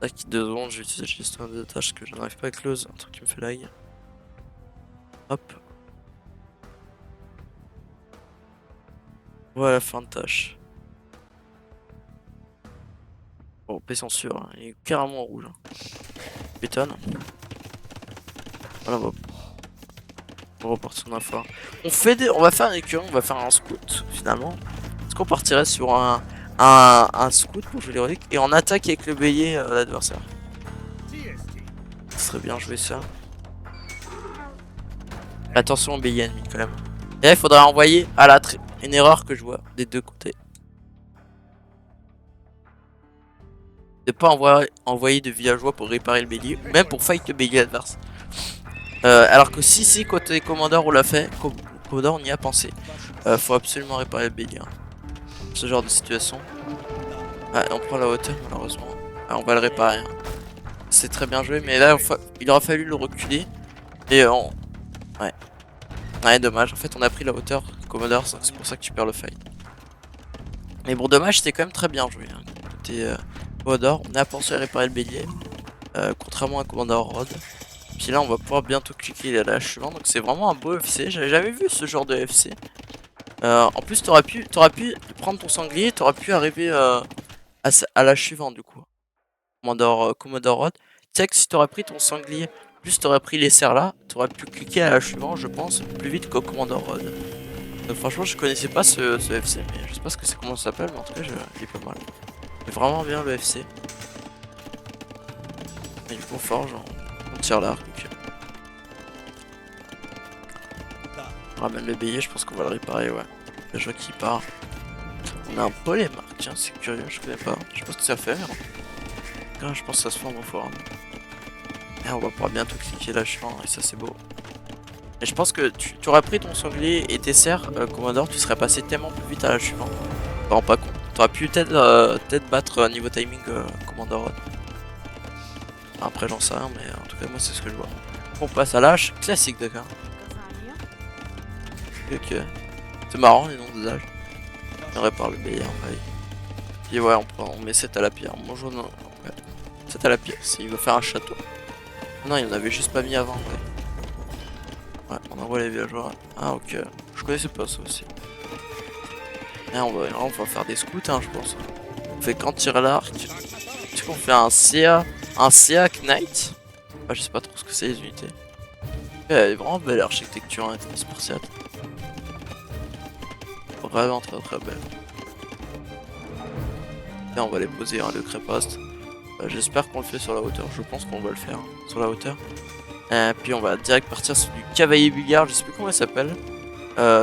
Tac, 2 secondes, je vais utiliser juste un de tâches que je n'arrive pas à close, un truc qui me fait lag. Hop. Voilà, fin de tâche. Bon, P censure, hein, il est carrément rouge. Hein. Bétonne. Voilà, on reporte son info. On va faire un écureuil, on va faire un scout finalement. Est-ce qu'on partirait sur un scout pour jouer l'héroïque et on attaque avec le bélier l'adversaire? Ce serait bien joué ça. Attention au bélier ennemi quand même. Et là, il faudrait envoyer à la une erreur que je vois des deux côtés. De pas envoyer de villageois pour réparer le bélier, ou même pour fight le bélier adverse. Alors que si côté commandeur on l'a fait, commandeur on y a pensé. Faut absolument réparer le bélier. Hein. Ce genre de situation. Ah, on prend la hauteur malheureusement. Ah, on va le réparer. Hein. C'est très bien joué, mais là il aura fallu le reculer. Et on... Ouais. Ouais, dommage. En fait on a pris la hauteur commandeur, c'est pour ça que tu perds le fight. Mais bon, dommage, c'était quand même très bien joué. Hein. Côté commandeur, on a pensé à réparer le bélier. Contrairement à commandeur Rod. Puis là on va pouvoir bientôt cliquer à l'achèvement. Donc c'est vraiment un beau FC. J'avais jamais vu ce genre de FC. En plus t'aurais pu prendre ton sanglier. T'aurais pu arriver à l'achèvement du coup. Commodore Rod. Tu sais que si t'aurais pris ton sanglier, plus t'aurais pris les serres là, t'aurais pu cliquer à l'achèvement je pense plus vite qu'au Commodore Rod. Donc franchement je connaissais pas ce FC. Mais je sais pas ce que c'est, comment ça s'appelle. Mais en tout cas il est pas mal. C'est vraiment bien le FC. Et du coup forge, on tire l'arc. On ramène le bélier, je pense qu'on va le réparer, ouais. Le jeu qui part. On a un polémarque, tiens, c'est curieux, je connais pas. Je sais pas ce que ça fait. Ah, je pense que ça se forme au forum. Et on va pouvoir bientôt cliquer l'achèvement, et ça c'est beau. Et je pense que tu aurais pris ton sanglier et tes serres, Commodore, tu serais passé tellement plus vite à l'achèvement. Tu te rends pas compte. T'aurais pu peut-être battre niveau timing Commodore. Après j'en sais rien, mais en tout cas moi c'est ce que je vois. On passe à l'âge classique, d'accord. Ok. C'est marrant les noms des âges. On répare le bélier en vrai. Puis ouais, on met 7 à la pierre. Mon jaune, ouais. 7 à la pierre, il veut faire un château. Non, il en avait juste pas mis avant, ouais. Ouais, on envoie les villageois. Ah, ok. Je connaissais pas ça aussi. Et on va faire des scouts, hein, je pense. On fait quand tire l'arc. Est-ce qu'on fait un CA Knight? Ah, je sais pas trop ce que c'est les unités. Ouais, elle est vraiment belle l'architecture hein, spartiate. Vraiment très très belle. Et on va les poser hein, le crépaste. J'espère qu'on le fait sur la hauteur. Je pense qu'on va le faire hein, sur la hauteur. Puis on va direct partir sur du cavalier bulgare. Je sais plus comment il s'appelle.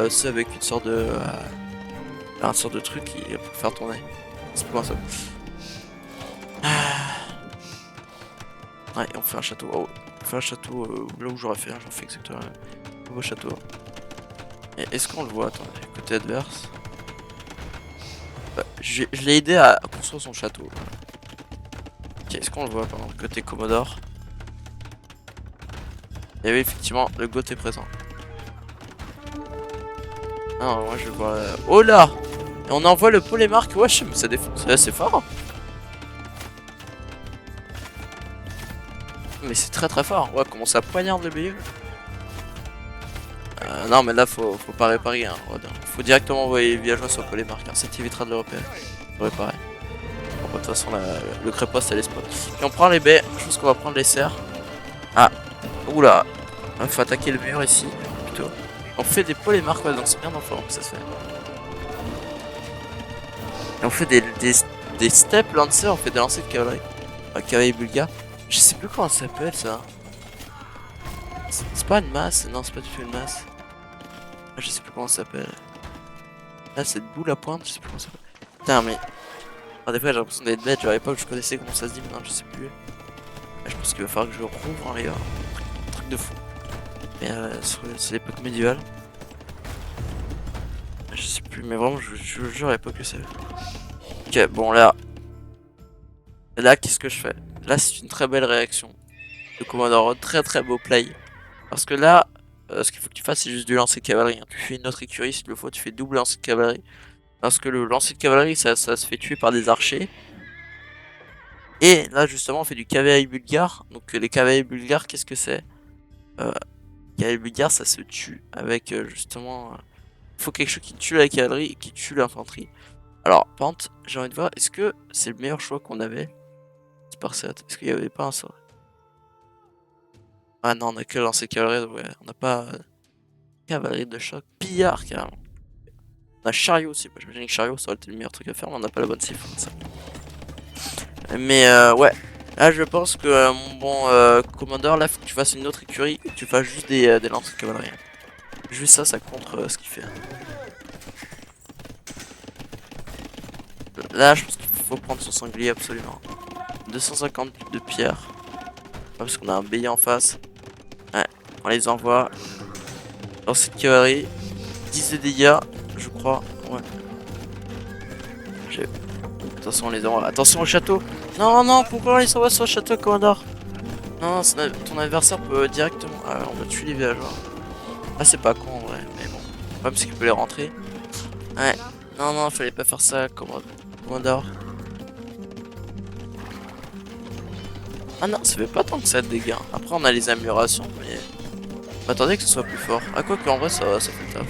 C'est avec une sorte de truc pour faire tourner. Je sais plus comment ça s'appelle. Ouais, on fait un château. Oh, on fait un château là où j'aurais fait. J'en fais exactement un beau château. Et est-ce qu'on le voit? Attendez, côté adverse. Bah, je l'ai aidé à construire son château. Ok, est-ce qu'on le voit pendant le côté Commodore? Et oui, effectivement, le GOAT est présent. Non, moi je le vois. Oh là! Et on envoie le polémarque, wesh, mais ça défonce. C'est fort. Mais c'est très très fort. Ouais, comment ça poignarde le BU. Non, mais là faut pas réparer. Hein, faut directement envoyer les villageois sur le polémarque. Hein, ça t'évitera de le repérer. Faut réparer. Bon, de toute façon, le créposte elle est spot. Et on prend les baies. Je pense qu'on va prendre les serres. Ah, oula. Il faut attaquer le mur ici. Plutôt. On fait des polémarques, ouais, donc c'est bien dans le forum que ça se fait. Et on fait des steps lancers, on fait des lancers de cavalerie. Cavalier bulgare. Je sais plus comment ça s'appelle ça. C'est pas une masse, non c'est pas du tout une masse. Je sais plus comment ça s'appelle. Là cette boule à pointe, je sais plus comment ça s'appelle. Putain mais... Enfin, des fois j'ai l'impression d'être bête, genre à l'époque je connaissais comment ça se dit, maintenant je sais plus. Je pense qu'il va falloir que je rouvre hein, les gars. Un truc de fou. Mais c'est l'époque médiévale. Je sais plus, mais vraiment je jure à l'époque que c'est. Ok, bon là. Là qu'est-ce que je fais? Là c'est une très belle réaction de Commodore, très très beau play. Parce que là, ce qu'il faut que tu fasses c'est juste du lancer de cavalerie. Hein. Tu fais une autre écurie s'il le faut, tu fais double lancer de cavalerie. Parce que le lancer de cavalerie ça se fait tuer par des archers. Et là justement on fait du cavalerie bulgare. Donc les cavaliers bulgares, qu'est-ce que c'est? Cavalier bulgare, ça se tue avec justement... Il faut quelque chose qui tue la cavalerie et qui tue l'infanterie. Alors, par contre, j'ai envie de voir, est-ce que c'est le meilleur choix qu'on avait? Spartiate, est-ce qu'il n'y avait pas un sort? Ah non, on a que lancer cavalerie, ouais, on n'a pas cavalerie de choc, pillard carrément. On a chariot aussi, moi j'imagine que chariot ça aurait été le meilleur truc à faire, mais on n'a pas la bonne cible. Ça. Mais ouais, là je pense que mon bon commandeur, là faut que tu fasses une autre écurie, et que tu fasses juste des lances de cavalerie. Juste ça, ça contre ce qu'il fait. Là je pense qu'il faut prendre son sanglier absolument. 250 de pierre. Parce qu'on a un bélier en face. Ouais, on les envoie. Dans cette cavalerie. 10 de dégâts, je crois. Ouais. Attention, on les envoie. Attention au château. Non, non, pourquoi on les envoie sur le château, commandeur? Non, ton adversaire peut directement. Ah, on va tuer les villageois. Ah, c'est pas con en vrai. Mais bon. Le problème, c'est qu'il peut les rentrer. Ouais. Non, non, fallait pas faire ça, commandeur. Ah non, ça fait pas tant que ça de dégâts. Après, on a les améliorations, mais... Attendez que ce soit plus fort. Ah, quoi qu'en vrai, ça fait le taf.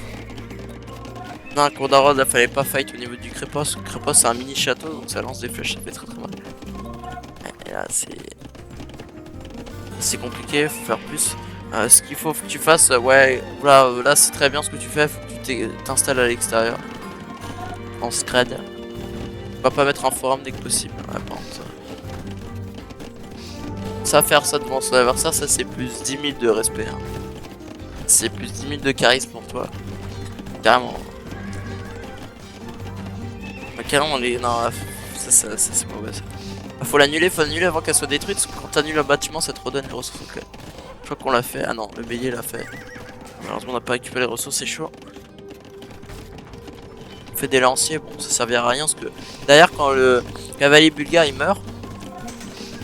Non, Condorod, là, fallait pas fight au niveau du Crépos. Crépos, c'est un mini château, donc ça lance des flèches, ça fait très très mal. Et là, c'est compliqué, faut faire plus. Ce qu'il faut que tu fasses, ouais, là c'est très bien ce que tu fais, faut que tu t'installes à l'extérieur. En scred. On va pas mettre un forum dès que possible. Ouais, par contre, ça faire ça devant son adversaire, ça c'est plus 10 000 de respect. Hein. C'est plus 10 000 de charisme pour toi. Carrément. Carrément, les... Non, ça c'est mauvais ça. Faut l'annuler avant qu'elle soit détruite, parce que quand t'annules un bâtiment, ça te redonne les ressources. Okay. Je crois qu'on l'a fait. Ah non, le bélier l'a fait. Malheureusement, on n'a pas récupéré les ressources, c'est chaud. On fait des lanciers, bon, ça servira à rien, parce que... D'ailleurs, quand le cavalier bulgare il meurt,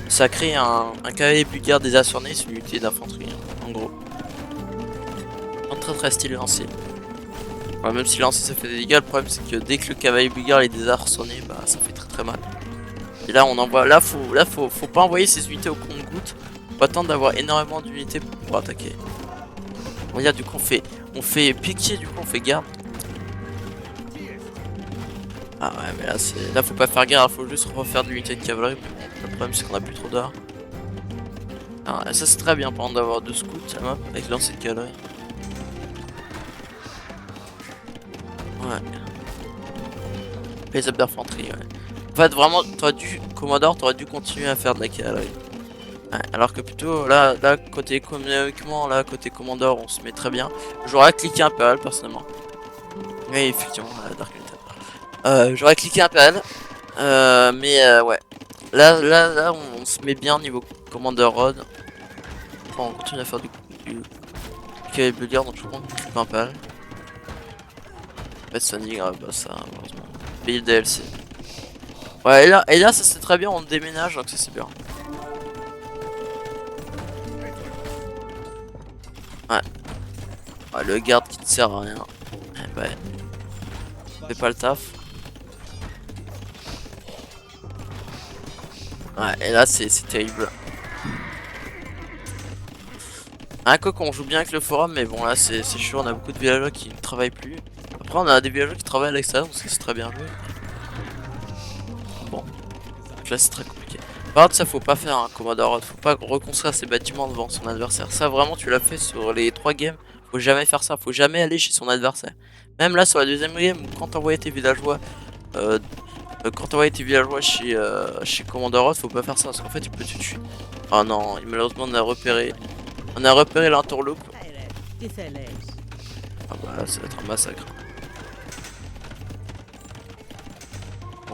ça crée un cavalier bulgare désassorné, c'est une unité d'infanterie, hein, en gros. Un très très stylé lancier. Ouais, même si lancer ça fait des dégâts, le problème c'est que dès que le cavalier bulgare est désarçonné, bah ça fait très très mal. Et là on envoie, là faut pas envoyer ces unités au compte-gouttes. Faut attendre d'avoir énormément d'unités pour attaquer. Regarde, du coup on fait piquer, du coup on fait garde. Ah ouais, mais là faut pas faire garde, faut juste refaire de l'unité de cavalerie. Le problème c'est qu'on a plus trop d'art. Ah, ça c'est très bien par exemple d'avoir 2 scouts à map avec lancer de cavalerie. Ouais. Les d'infanterie, ouais. En fait, vraiment, Commodore, t'aurais dû continuer à faire de la cavalerie. Ouais, alors que plutôt, là, côté économiquement, là, côté Commodore, on se met très bien. J'aurais cliqué Impérial, personnellement. Oui, effectivement, Dark United. J'aurais cliqué Impérial. Ouais. Là, on se met bien niveau Commander Rod. Bon, on continue à faire du cavalier bulgare, donc je prends cliquer Impérial. Ça n'y grave pas ça, heureusement. Payer le DLC. Ouais, et là ça c'est très bien, on déménage donc ça c'est bien. Ouais. Ouais, le garde qui ne sert à rien. Eh bah, fait pas le taf. Ouais, et là c'est terrible. Un quoi qu'on joue bien avec le forum, mais bon là c'est chaud, on a beaucoup de villageois qui ne travaillent plus. Après on a des villageois qui travaillent à l'extérieur, donc c'est très bien joué. Bon, là c'est très compliqué. Par contre ça faut pas faire un Commodore, faut pas reconstruire ses bâtiments devant son adversaire. Ça vraiment tu l'as fait sur les 3 games, faut jamais faire ça, faut jamais aller chez son adversaire. Même là sur la deuxième game, quand t'envoyais tes villageois chez Commodore, faut pas faire ça parce qu'en fait tu peux te tuer. Oh non, malheureusement on a repéré l'interlope. Ah bah là ça va être un massacre.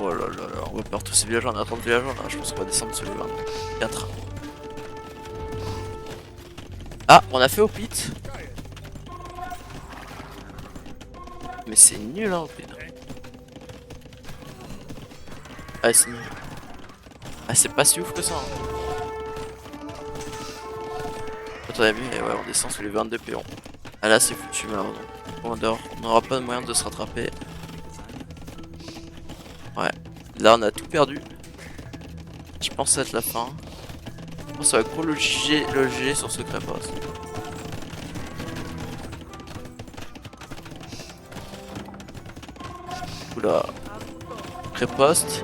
Oh là là là, on va perdre tous ces villageois, on a 30 villageois là, je pense qu'on va descendre sur les 24. Ah, on a fait au pit. Mais c'est nul hein au pit. Ah c'est nul. Ah c'est pas si ouf que ça hein. Quand on a vu, et ouais on descend sous les 22 péons. Ah là c'est foutu malheureusement. On dort, on n'aura pas de moyen de se rattraper. Ouais. Là on a tout perdu. pense que ça va être la fin. Je pense que ça va gros le GG sur ce créposte. Oula. Créposte.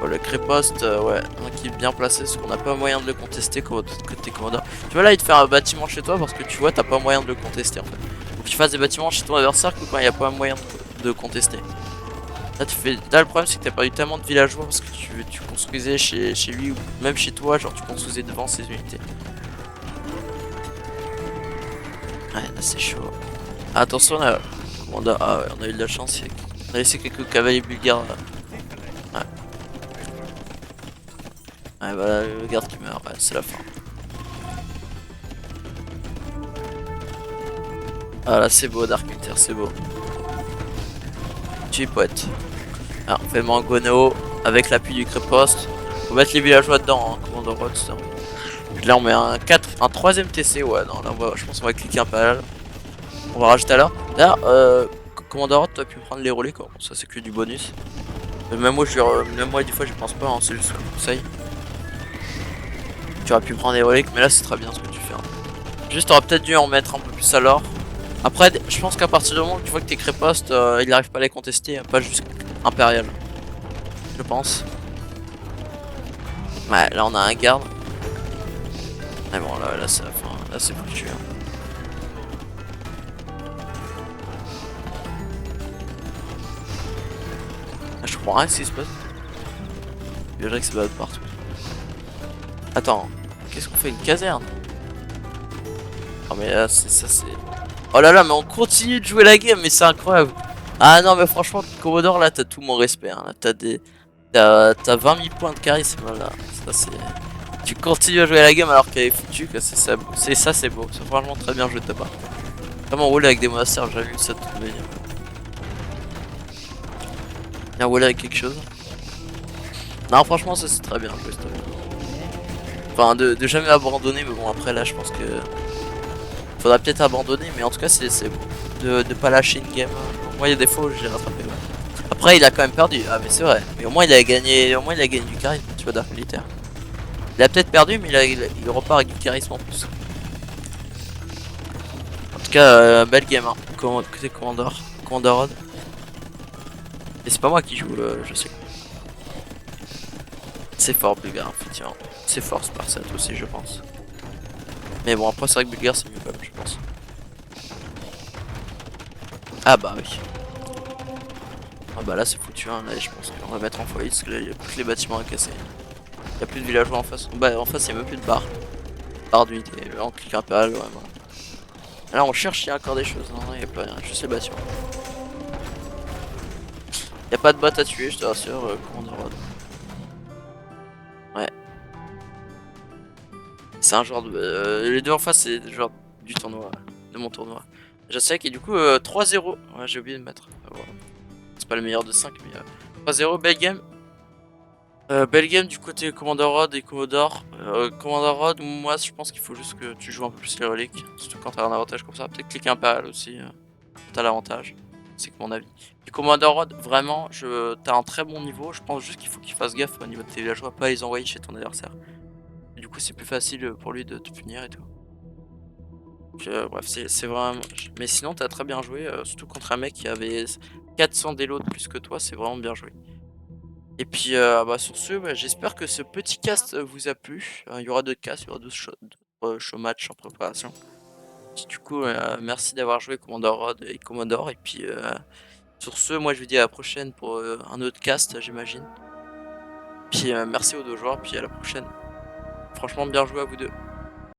Oh, le créposte, ouais, un qui est bien placé, parce qu'on n'a pas moyen de le contester côté commandeur. Tu vois là, il te fait un bâtiment chez toi parce que tu vois, t'as pas moyen de le contester en fait. Faut que tu fasses des bâtiments chez ton adversaire que quand il n'y a pas moyen de contester. Là, là, le problème c'est que t'as perdu tellement de villageois parce que tu construisais chez lui ou même chez toi, genre tu construisais devant ses unités. Ouais, là c'est chaud. Ah, attention là, commandeur, ah ouais, on a eu de la chance, on a laissé quelques cavaliers bulgares là. Ouais. Ouais, bah le garde qui meurt, ouais, c'est la fin. Ah là, c'est beau, Dark Winter, c'est beau. Tu es poète. Alors, on fait Mangono avec l'appui du créposte. Faut mettre les villageois dedans, hein, Commander Rod, ça. Là, on met un 3ème TC, ouais, non, là, je pense qu'on va cliquer un peu. On va rajouter alors. Là, Commander Rod, tu as pu prendre les relais, quoi. Bon, ça, c'est que du bonus. Même moi, des fois, j'y pense pas, hein, c'est juste un conseil. Tu aurais pu prendre des reliques, mais là c'est très bien ce que tu fais. Hein. Juste, t'aurais peut-être dû en mettre un peu plus alors. Après, je pense qu'à partir du moment où tu vois que tes crépostes, il n'arrive pas à les contester, pas juste impérial. Je pense. Ouais, là on a un garde. Mais bon, là c'est la fin. Là c'est foutu. Hein. Là, je comprends rien ce qui se passe. Il y a que ça va de partout. Attends, qu'est-ce qu'on fait, une caserne? Oh mais là c'est ça c'est... Oh là là, mais on continue de jouer la game, mais c'est incroyable. Ah non mais franchement, Commodore là t'as tout mon respect. Hein. Là t'as 20 000 points de charisme là. Ça c'est... Tu continues à jouer la game alors qu'elle est foutue, que c'est ça. C'est beau. C'est franchement très bien joué de ta part. Vraiment rouler avec des monastères, j'ai vu ça tout venir. Bien rouler avec quelque chose. Non franchement ça c'est très bien joué. Enfin de jamais abandonner, mais bon après là je pense que... Faudra peut-être abandonner, mais en tout cas c'est beau de pas lâcher une game. Moi il y a des fois où je l'ai rattrapé. Ouais. Après il a quand même perdu, ah mais c'est vrai. Mais au moins il a gagné du charisme, tu vois, Dark Militaire. Il a peut-être perdu, mais il repart avec du charisme en plus. En tout cas, belle game, hein. Côté Commander Rod. Et c'est pas moi qui joue, je sais. C'est fort Bulgare, effectivement. C'est fort Spartiate aussi, je pense. Mais bon, après c'est vrai que Bulgare c'est mieux quand même, je pense. Ah bah oui. Ah bah là c'est foutu, hein. Là je pense qu'on va mettre en foyer parce que là il y a plus que les bâtiments à casser. Il y a plus de villageois en face. Bah en face il y a même plus de barres. Barre d'unité, là on clique un peu, ouais, voilà. Là on cherche s'il y a encore des choses, non, il n'y a pas rien, juste les bâtiments. Il n'y a pas de bot à tuer, je te rassure, Commander Rod. Ouais. C'est un genre de... les deux en face c'est genre du tournoi, de mon tournoi. Je sais et du coup 3-0. Ouais j'ai oublié de mettre. Voilà. C'est pas le meilleur de 5 mais 3-0, belle game. Belle game du côté Commander Rod et Commodore. Commander Rod, moi je pense qu'il faut juste que tu joues un peu plus les reliques. Surtout quand t'as un avantage comme ça. Peut-être cliquer un pal aussi. T'as l'avantage. C'est que mon avis. Et Commander Rod, vraiment, t'as un très bon niveau. Je pense juste qu'il faut qu'il fasse gaffe au niveau de tes villageois, pas les envoyer chez ton adversaire. Et du coup, c'est plus facile pour lui de te punir et tout. Donc, bref, c'est vraiment. Mais sinon, t'as très bien joué. Surtout contre un mec qui avait 400 d'élo de plus que toi, c'est vraiment bien joué. Et puis bah, sur ce, bah, j'espère que ce petit cast vous a plu. Il y aura d'autres casts, il y aura d'autres show match en préparation. Puis, du coup, merci d'avoir joué Commander Rod et Commodore. Et puis sur ce, moi je vous dis à la prochaine pour un autre cast, j'imagine. Puis merci aux deux joueurs, puis à la prochaine. Franchement, bien joué à vous deux.